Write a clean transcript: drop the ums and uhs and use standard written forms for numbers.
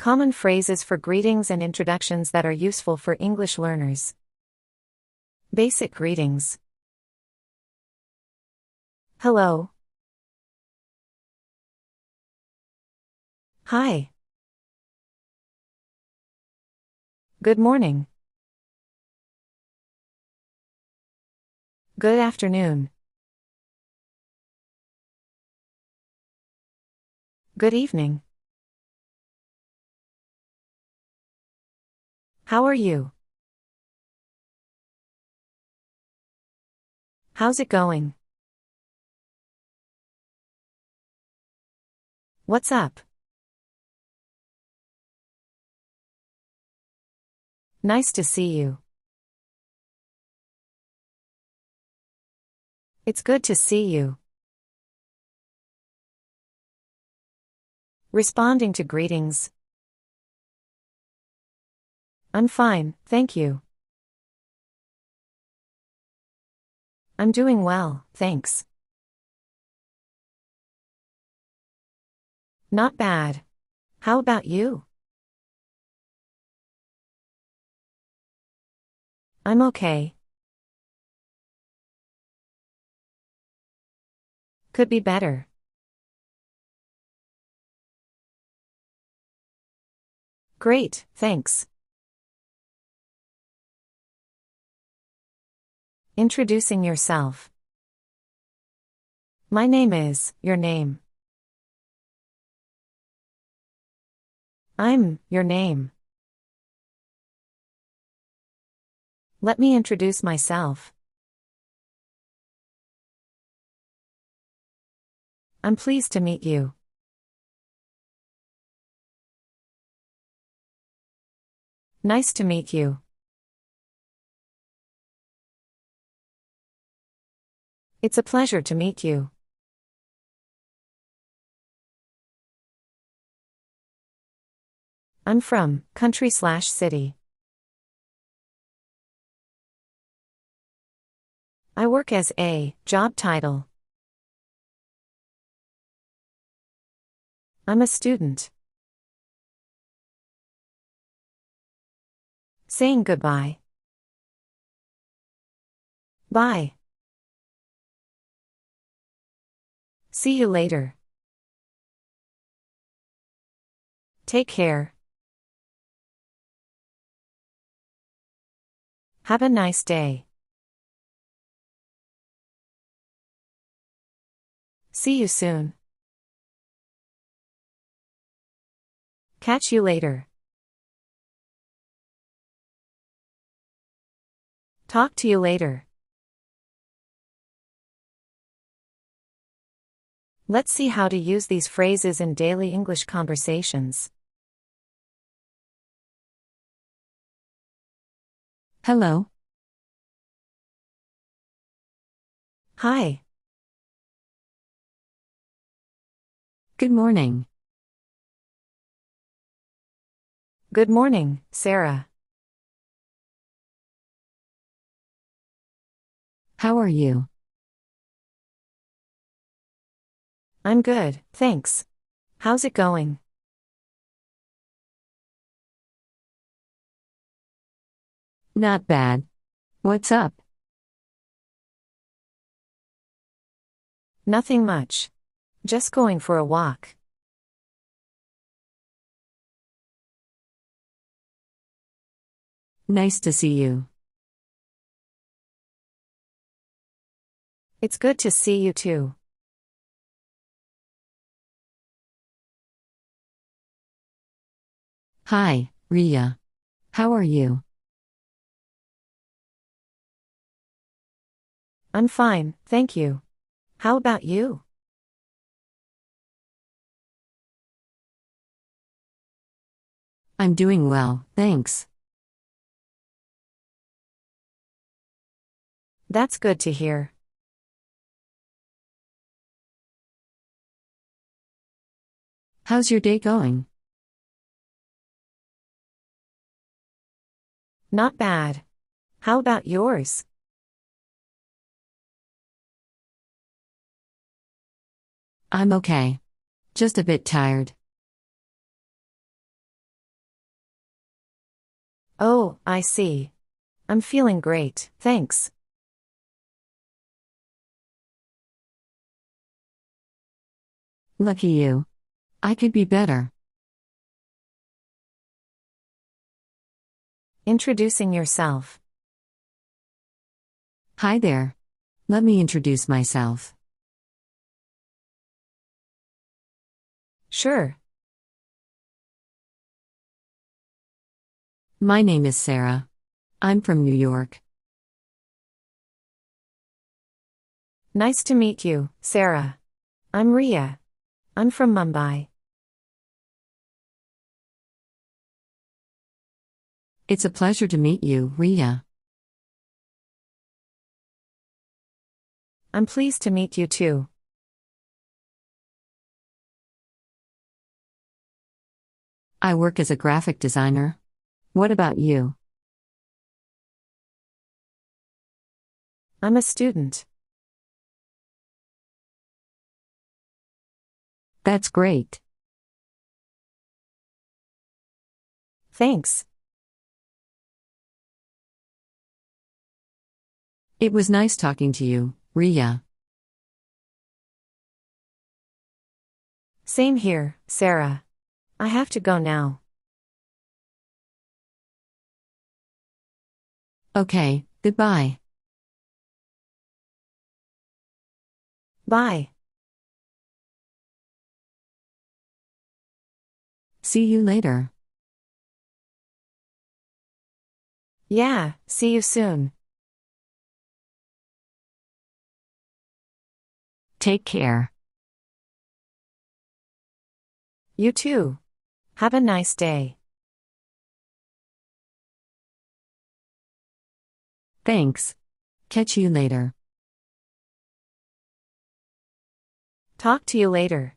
Common phrases for greetings and introductions that are useful for English learners. Basic greetings. Hello. Hi. Good morning. Good afternoon. Good evening. How are you? How's it going? What's up? Nice to see you. It's good to see you. Responding to greetings. I'm fine, thank you. I'm doing well, thanks. Not bad. How about you? I'm okay. Could be better. Great, thanks. Introducing yourself. My name is, your name. I'm, your name. Let me introduce myself. I'm pleased to meet you. Nice to meet you. It's a pleasure to meet you. I'm from country/city. I work as a job title. I'm a student. Saying goodbye. Bye. See you later. Take care. Have a nice day. See you soon. Catch you later. Talk to you later. Let's see how to use these phrases in daily English conversations. Hello. Hi. Good morning. Good morning, Sarah. How are you? I'm good, thanks. How's it going? Not bad. What's up? Nothing much. Just going for a walk. Nice to see you. It's good to see you too. Hi, Ria. How are you? I'm fine, thank you. How about you? I'm doing well, thanks. That's good to hear. How's your day going? Not bad. How about yours? I'm okay. Just a bit tired. Oh, I see. I'm feeling great, thanks. Lucky you. I could be better. Introducing yourself. Hi there. Let me introduce myself. Sure. My name is Sarah. I'm from New York. Nice to meet you, Sarah. I'm Ria. I'm from Mumbai. It's a pleasure to meet you, Ria. I'm pleased to meet you too. I work as a graphic designer. What about you? I'm a student. That's great. Thanks. It was nice talking to you, Ria. Same here, Sarah. I have to go now. Okay, goodbye. Bye. See you later. Yeah, see you soon. Take care. You too. Have a nice day. Thanks. Catch you later. Talk to you later.